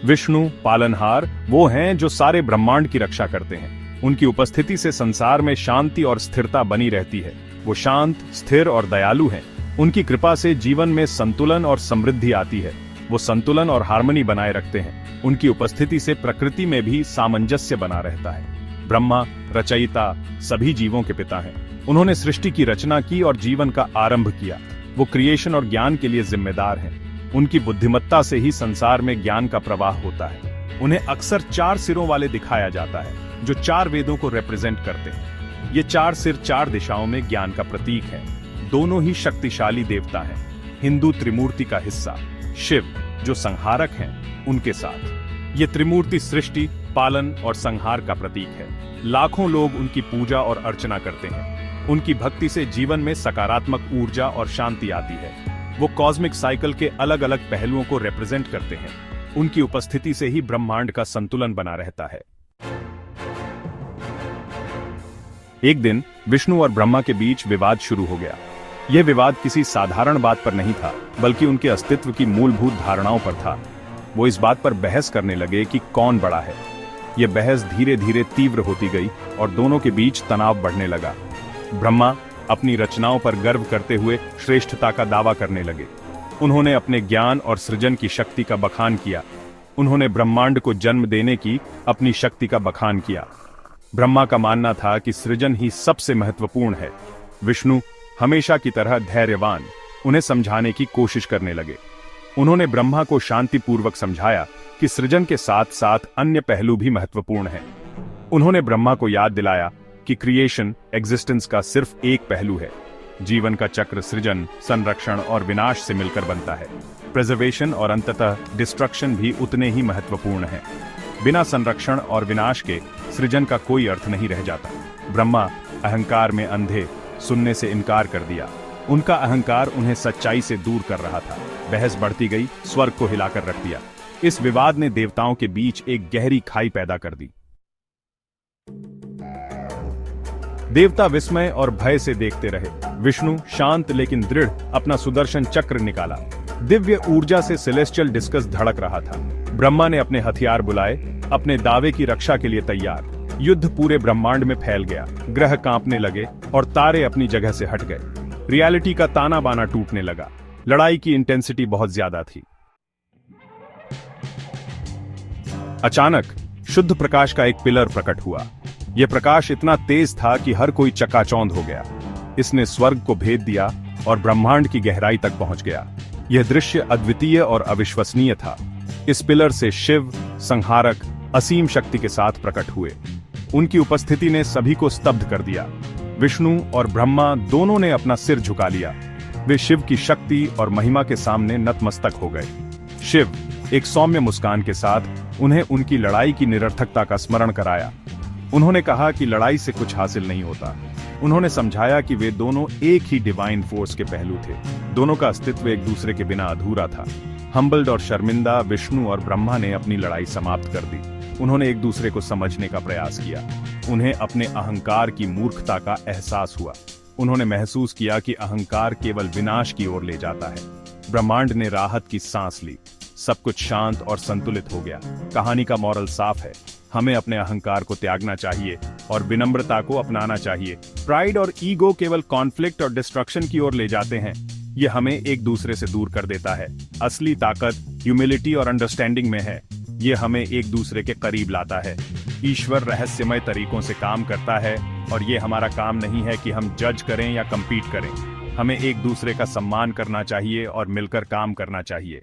विष्णु पालनहार वो हैं जो सारे ब्रह्मांड की रक्षा करते हैं। उनकी उपस्थिति से संसार में शांति और स्थिरता बनी रहती है। वो शांत, स्थिर और दयालु हैं। उनकी कृपा से जीवन में संतुलन और समृद्धि आती है। वो संतुलन और हार्मनी बनाए रखते हैं। उनकी उपस्थिति से प्रकृति में भी सामंजस्य बना रहता है। ब्रह्मा रचयिता, सभी जीवों के पिता हैं। उन्होंने सृष्टि की रचना की और जीवन का आरंभ किया। वो क्रिएशन और ज्ञान के लिए जिम्मेदार हैं। उनकी बुद्धिमत्ता से ही संसार में ज्ञान का प्रवाह होता है। उन्हें अक्सर 4 सिरों वाले दिखाया जाता है, जो 4 वेदों को रिप्रेजेंट करते हैं। ये 4 सिर 4 दिशाओं में ज्ञान का प्रतीक है। दोनों ही शक्तिशाली देवता हैं। हिंदू त्रिमूर्ति का हिस्सा शिव, जो संहारक हैं, उनके साथ ये त्रिमूर्ति सृष्टि, पालन और संहार का प्रतीक है। लाखों लोग उनकी पूजा और अर्चना करते हैं। उनकी भक्ति से जीवन में सकारात्मक ऊर्जा और शांति आती है। वो कॉस्मिक साइकिल के अलग अलग पहलुओं को रिप्रेजेंट करते हैं। उनकी उपस्थिति से ही ब्रह्मांड का संतुलन बना रहता है। एक दिन विष्णु और ब्रह्मा के बीच विवाद शुरू हो गया। यह विवाद किसी साधारण बात पर नहीं था, बल्कि उनके अस्तित्व की मूलभूत धारणाओं पर था। वो इस बात पर बहस करने लगे कि कौन बड़ा है। यह बहस धीरे धीरे तीव्र होती गई और दोनों के बीच तनाव बढ़ने लगा। ब्रह्मा अपनी रचनाओं पर गर्व करते हुए श्रेष्ठता का दावा करने लगे। उन्होंने अपने ज्ञान और सृजन की शक्ति का बखान किया। उन्होंने ब्रह्मांड को जन्म देने की अपनी शक्ति का बखान किया। ब्रह्मा का मानना था कि सृजन ही सबसे महत्वपूर्ण है। विष्णु हमेशा की तरह धैर्यवान उन्हें समझाने की कोशिश करने लगे। उन्होंने ब्रह्मा को शांतिपूर्वक समझाया कि सृजन के साथ साथ अन्य पहलू भी महत्वपूर्ण हैं। उन्होंने ब्रह्मा को याद दिलाया कि क्रिएशन एग्जिस्टेंस का सिर्फ एक पहलू है। जीवन का चक्र सृजन, संरक्षण और विनाश से मिलकर बनता है। प्रिजर्वेशन और अंततः डिस्ट्रक्शन भी उतने ही महत्वपूर्ण हैं। बिना संरक्षण और विनाश के सृजन का कोई अर्थ नहीं रह जाता। ब्रह्मा अहंकार में अंधे, सुनने से इनकार कर दिया। उनका अहंकार उन्हें सच्चाई से दूर कर रहा था। बहस बढ़ती गई, स्वर्ग को हिलाकर रख दिया। इस विवाद ने देवताओं के बीच एक गहरी खाई पैदा कर दी। देवता विस्मय और भय से देखते रहे। विष्णु शांत लेकिन दृढ़ अपना सुदर्शन चक्र निकाला। दिव्य ऊर्जा से सेलेस्टियल डिस्कस धड़क रहा था। ब्रह्मा ने अपने हथियार बुलाए, अपने दावे की रक्षा के लिए तैयार। युद्ध पूरे ब्रह्मांड में फैल गया। ग्रह कांपने लगे और तारे अपनी जगह से हट गए। रियलिटी का ताना बाना टूटने लगा। लड़ाई की इंटेंसिटी बहुत ज्यादा थी। अचानक शुद्ध प्रकाश का एक पिलर प्रकट हुआ। यह प्रकाश इतना तेज था कि हर कोई चकाचौंध हो गया। इसने स्वर्ग को भेद दिया और ब्रह्मांड की गहराई तक पहुंच गया। यह दृश्य अद्वितीय और अविश्वसनीय था। इस पिलर से शिव, संहारक, असीम शक्ति के साथ प्रकट हुए। उनकी उपस्थिति ने सभी को स्तब्ध कर दिया। विष्णु और ब्रह्मा दोनों ने अपना सिर झुका लिया। वे शिव की शक्ति और महिमा के सामने नतमस्तक हो गए। शिव एक सौम्य मुस्कान के साथ उन्हें उनकी लड़ाई की निरर्थकता का स्मरण कराया। उन्होंने कहा कि लड़ाई से कुछ हासिल नहीं होता। उन्होंने समझाया कि वे दोनों एक ही डिवाइन फोर्स के पहलू थे। दोनों का अस्तित्व एक दूसरे के बिना अधूरा था। हम्बल्ड और शर्मिंदा विष्णु और ब्रह्मा ने अपनी लड़ाई समाप्त कर दी। उन्होंने एक दूसरे को समझने का प्रयास किया। उन्हें अपने अहंकार की मूर्खता का एहसास हुआ। उन्होंने महसूस किया कि अहंकार केवल विनाश की ओर ले जाता है। ब्रह्मांड ने राहत की सांस ली। सब कुछ शांत और संतुलित हो गया। कहानी का मॉरल साफ है। हमें अपने अहंकार को त्यागना चाहिए और विनम्रता को अपनाना चाहिए। प्राइड और ईगो केवल कॉन्फ्लिक्ट और डिस्ट्रक्शन की ओर ले जाते हैं। ये हमें एक दूसरे से दूर कर देता है। असली ताकत ह्यूमिलिटी और अंडरस्टैंडिंग में है। ये हमें एक दूसरे के करीब लाता है। ईश्वर रहस्यमय तरीकों से काम करता है और ये हमारा काम नहीं है कि हम जज करें या कम्पीट करें। हमें एक दूसरे का सम्मान करना चाहिए और मिलकर काम करना चाहिए।